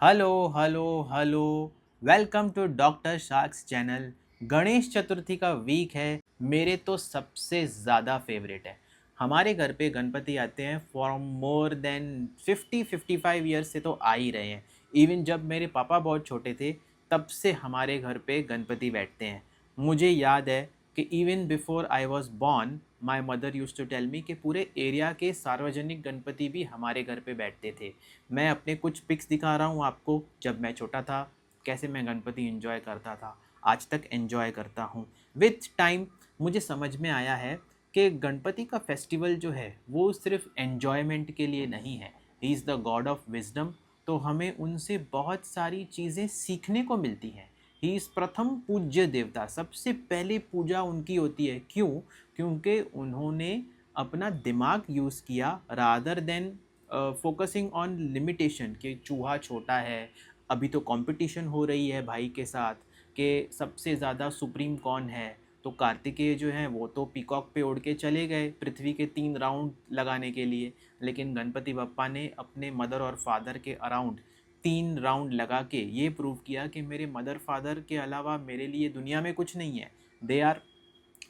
Hello hello hello. Welcome to doctor sharks channel. Ganesh Chaturthi का week है, मेरे तो सबसे ज़्यादा फेवरेट है। हमारे घर पे गणपति आते हैं फॉर मोर देन 50-55 ईयर्स से तो आ ही रहे हैं। इवन जब मेरे पापा बहुत छोटे थे तब से हमारे घर पे गणपति बैठते हैं। मुझे याद है कि even before I was born my mother use to tell me कि पूरे एरिया के सार्वजनिक गणपति भी हमारे घर पे बैठते थे। मैं अपने कुछ पिक्स दिखा रहा हूँ आपको, जब मैं छोटा था कैसे मैं गणपति एंजॉय करता था, आज तक एंजॉय करता हूँ। विथ टाइम मुझे समझ में आया है कि गणपति का फेस्टिवल जो है वो सिर्फ एन्जॉयमेंट के लिए नहीं है। He is the God of wisdom. तो हमें उनसे बहुत सारी चीज़ें सीखने को मिलती हैं। ही इज़ प्रथम पूज्य देवता, सबसे पहले पूजा उनकी होती है। क्यों? क्योंकि उन्होंने अपना दिमाग यूज़ किया rather than focusing on limitation कि चूहा छोटा है। अभी तो कंपटीशन हो रही है भाई के साथ कि सबसे ज़्यादा सुप्रीम कौन है। तो कार्तिकेय जो हैं वो तो पीकॉक पे उड़ के चले गए पृथ्वी के 3 राउंड लगाने के लिए, लेकिन गणपति बप्पा ने अपने मदर और फादर के अराउंड 3 राउंड लगा के ये प्रूव किया कि मेरे मदर फादर के अलावा मेरे लिए दुनिया में कुछ नहीं है। They are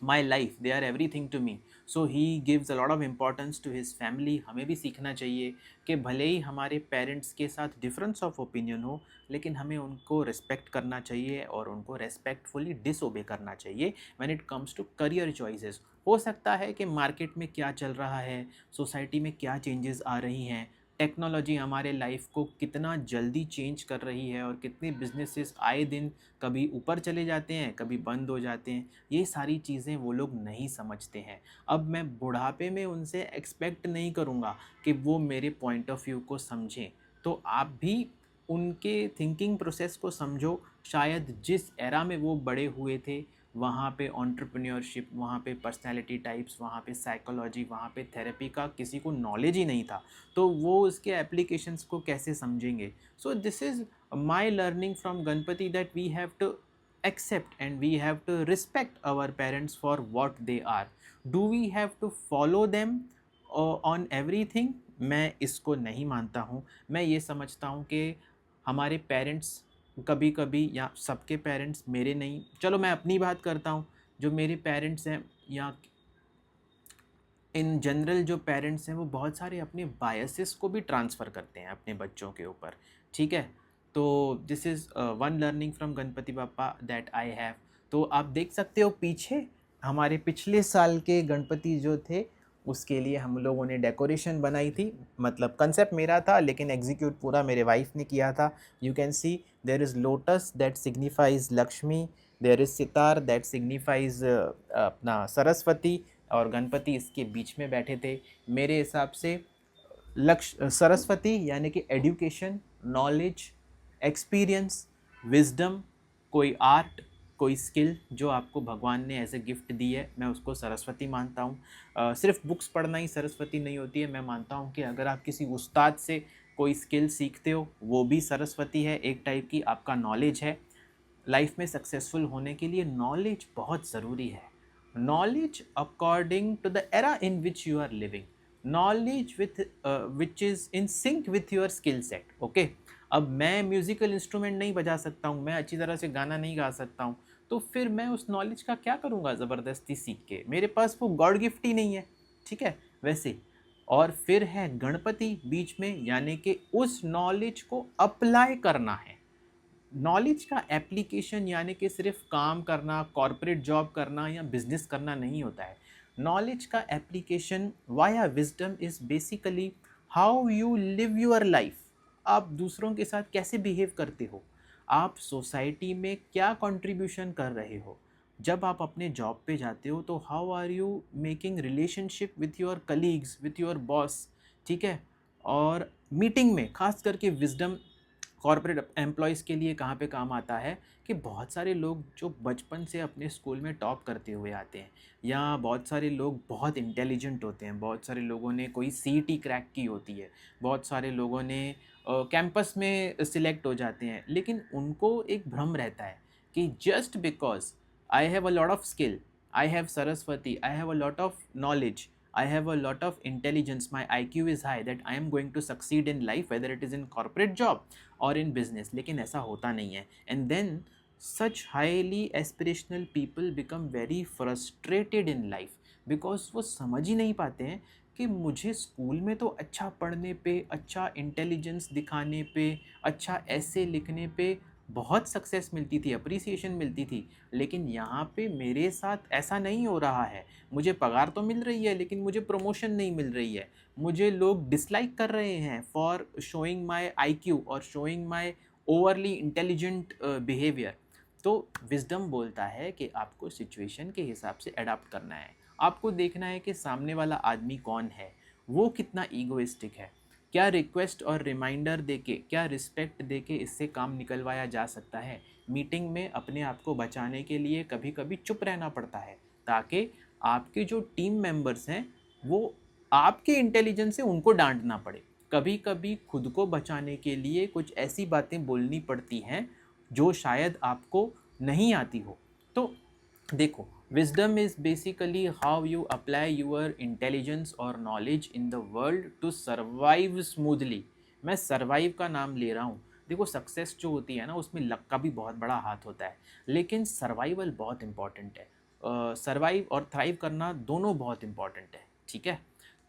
my life, they are everything to me. So he gives a lot of importance to his family. हमें भी सीखना चाहिए कि भले ही हमारे पेरेंट्स के साथ डिफरेंस ऑफ ओपिनियन हो, लेकिन हमें उनको रिस्पेक्ट करना चाहिए और उनको रेस्पेक्टफुली डिसओबे करना चाहिए when it comes to career choices. हो सकता है कि मार्केट में क्या चल रहा है, सोसाइटी में क्या चेंजेस आ रही हैं, टेक्नोलॉजी हमारे लाइफ को कितना जल्दी चेंज कर रही है और कितने बिजनेसेस आए दिन कभी ऊपर चले जाते हैं कभी बंद हो जाते हैं, ये सारी चीज़ें वो लोग नहीं समझते हैं। अब मैं बुढ़ापे में उनसे एक्सपेक्ट नहीं करूँगा कि वो मेरे पॉइंट ऑफ व्यू को समझें। तो आप भी उनके थिंकिंग प्रोसेस को समझो। शायद जिस एरा में वो बड़े हुए थे वहाँ पे एंटरप्रेन्योरशिप, वहाँ पे पर्सनैलिटी टाइप्स, वहाँ पे साइकोलॉजी, वहाँ पे थेरेपी का किसी को नॉलेज ही नहीं था, तो वो उसके एप्लीकेशंस को कैसे समझेंगे। So this is my learning from Ganpati that we have to accept and we have to respect our parents for what they are. Do we have to follow them on everything? मैं इसको नहीं मानता हूँ। मैं ये समझता हूँ कि हमारे पेरेंट्स कभी कभी, या सबके पेरेंट्स मेरे नहीं, चलो मैं अपनी बात करता हूँ। जो मेरे पेरेंट्स हैं या इन जनरल जो पेरेंट्स हैं वो बहुत सारे अपने बायसेस को भी ट्रांसफ़र करते हैं अपने बच्चों के ऊपर। ठीक है, तो this is one learning from Ganpati बापा दैट आई हैव। तो आप देख सकते हो पीछे हमारे पिछले साल के गणपति जो थे उसके लिए हम लोगों ने डेकोरेशन बनाई थी। मतलब कंसेप्ट मेरा था लेकिन एग्जीक्यूट पूरा मेरे वाइफ ने किया था। You can see there is lotus that signifies Lakshmi, there is sitar that signifies अपना सरस्वती, और गणपति इसके बीच में बैठे थे। मेरे हिसाब से लक्ष्य सरस्वती यानी कि एजुकेशन, नॉलेज, एक्सपीरियंस, विजडम, कोई आर्ट, कोई स्किल जो आपको भगवान ने एज ए गिफ्ट दी है, मैं उसको सरस्वती मानता हूँ। सिर्फ बुक्स पढ़ना ही सरस्वती नहीं होती है। मैं मानता हूँ कि अगर आप किसी उस्ताद से कोई स्किल सीखते हो वो भी सरस्वती है एक टाइप की। आपका नॉलेज है, लाइफ में सक्सेसफुल होने के लिए नॉलेज बहुत ज़रूरी है। Knowledge according to the era in which you are living, knowledge with which is in sync with your skill set. Okay, अब मैं म्यूज़िकल इंस्ट्रूमेंट नहीं बजा सकता हूँ, मैं अच्छी तरह से गाना नहीं गा सकता हूँ, तो फिर मैं उस नॉलेज का क्या करूँगा ज़बरदस्ती सीख के? मेरे पास वो गॉड गिफ्ट ही नहीं है। ठीक है, वैसे। और फिर है गणपति बीच में, यानी कि उस नॉलेज को अप्लाई करना है। नॉलेज का एप्लीकेशन यानी कि सिर्फ काम करना, कॉरपोरेट जॉब करना या बिजनेस करना नहीं होता है। नॉलेज का application via wisdom is basically how you live your life. आप दूसरों के साथ कैसे बिहेव करते हो, आप सोसाइटी में क्या कंट्रीब्यूशन कर रहे हो। जब आप अपने जॉब पे जाते हो तो how are you making relationship with your colleagues, with your boss. ठीक है, और मीटिंग में खास करके विजडम कॉर्पोरेट एम्प्लॉयज़ के लिए कहाँ पे काम आता है कि बहुत सारे लोग जो बचपन से अपने स्कूल में टॉप करते हुए आते हैं, या बहुत सारे लोग बहुत इंटेलिजेंट होते हैं, बहुत सारे लोगों ने कोई सीईटी क्रैक की होती है, बहुत सारे लोगों ने कैंपस में सिलेक्ट हो जाते हैं, लेकिन उनको एक भ्रम रहता है कि just because I have a lot of skill, I have Saraswati, I have a lot of knowledge, I have a lot of intelligence, my IQ is high, that I am going to succeed in life, whether it is in corporate job or in business. लेकिन ऐसा होता नहीं है. And then such highly aspirational people become very frustrated in life because वो समझ ही नहीं पाते हैं कि मुझे स्कूल में तो अच्छा पढ़ने पे, अच्छा इंटेलिजेंस दिखाने पे, अच्छा ऐसे लिखने पे बहुत सक्सेस मिलती थी, अप्रिसिएशन मिलती थी, लेकिन यहाँ पे मेरे साथ ऐसा नहीं हो रहा है. मुझे पगार तो मिल रही है लेकिन मुझे प्रमोशन नहीं मिल रही है. मुझे लोग डिसलाइक कर रहे हैं फॉर शोइंग माय आईक्यू और showing my overly intelligent behaviour. तो विजडम बोलता है कि आपको सिचुएशन के हिसाब से अडाप्ट करना है. आपको देखना है कि सामने वाला आदमी कौन है, वो कितना ईगोइस्टिक है, क्या रिक्वेस्ट और रिमाइंडर देके, क्या रिस्पेक्ट देके इससे काम निकलवाया जा सकता है. मीटिंग में अपने आप को बचाने के लिए कभी कभी चुप रहना पड़ता है ताकि आपके जो टीम मेंबर्स हैं वो आपके इंटेलिजेंस से उनको डांट ना पड़े. कभी कभी खुद को बचाने के लिए कुछ ऐसी बातें बोलनी पड़ती हैं जो शायद आपको नहीं आती हो. तो देखो, wisdom is basically how you apply your intelligence or knowledge in the world to survive smoothly. मैं survive का नाम ले रहा हूँ. देखो, सक्सेस जो होती है ना उसमें लक का भी बहुत बड़ा हाथ होता है, लेकिन सर्वाइवल बहुत इंपॉर्टेंट है. सर्वाइव और थ्राइव करना दोनों बहुत इंपॉर्टेंट है. ठीक है,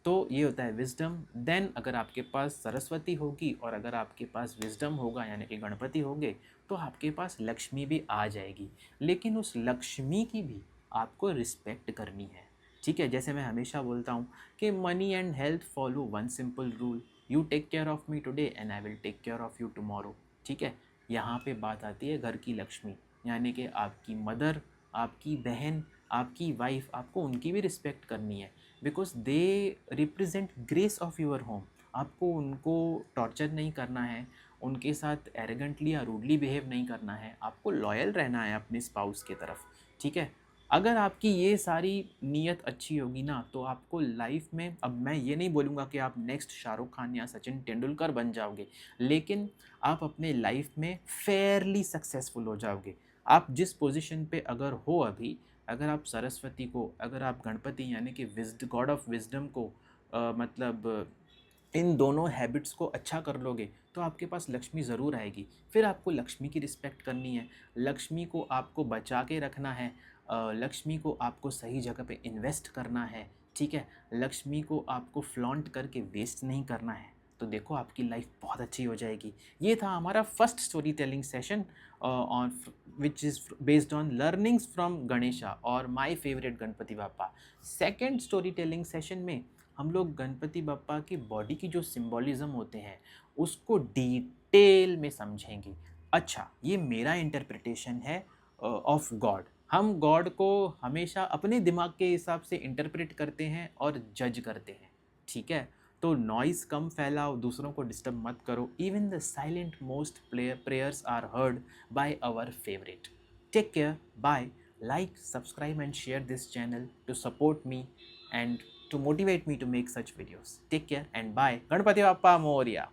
तो ये होता है विजडम. देन अगर आपके पास सरस्वती होगी और अगर आपके पास विजडम होगा यानी कि गणपति होंगे तो आपके पास लक्ष्मी भी आ जाएगी. लेकिन उस लक्ष्मी की भी आपको रिस्पेक्ट करनी है. ठीक है, जैसे मैं हमेशा बोलता हूँ कि money and health follow one simple rule, you take care of me today and I will take care of you tomorrow. ठीक है, यहाँ पे बात आती है घर की लक्ष्मी, यानी कि आपकी मदर, आपकी बहन, आपकी वाइफ, आपको उनकी भी रिस्पेक्ट करनी है because they represent grace of your home. आपको उनको टॉर्चर नहीं करना है, उनके साथ एरोगेंटली या रूडली बिहेव नहीं करना है, आपको लॉयल रहना है अपने स्पाउस की तरफ. ठीक है, अगर आपकी ये सारी नीयत अच्छी होगी ना तो आपको लाइफ में, अब मैं ये नहीं बोलूँगा कि आप नेक्स्ट शाहरुख खान या सचिन तेंदुलकर बन जाओगे, लेकिन आप अपने लाइफ में फेयरली सक्सेसफुल हो जाओगे. आप जिस पोजीशन पे अगर हो अभी, अगर आप सरस्वती को, अगर आप गणपति यानी कि गॉड ऑफ विजडम को मतलब इन दोनों हैबिट्स को अच्छा कर लोगे तो आपके पास लक्ष्मी ज़रूर आएगी. फिर आपको लक्ष्मी की रिस्पेक्ट करनी है, लक्ष्मी को आपको बचा के रखना है, लक्ष्मी को आपको सही जगह पे इन्वेस्ट करना है. ठीक है, लक्ष्मी को आपको फ्लॉन्ट करके वेस्ट नहीं करना है. तो देखो, आपकी लाइफ बहुत अच्छी हो जाएगी. ये था हमारा first story telling session on which is based on learnings from Ganesha और my favourite Ganpati Bappa. Second story telling session में हम लोग गणपति बप्पा की बॉडी की जो सिंबॉलिज्म होते हैं उसको डिटेल में समझेंगे. अच्छा, ये मेरा इंटरप्रिटेशन है ऑफ गॉड. हम गॉड को हमेशा अपने दिमाग के हिसाब से इंटरप्रेट करते हैं और जज करते हैं. ठीक है, तो नॉइज़ कम फैलाओ, दूसरों को डिस्टर्ब मत करो. Even the silent most prayers are heard by our favourite. Take care, bye. Like, subscribe and share this channel to support me and to motivate me to make such videos. Take care and bye. Ganpati Bappa Moria.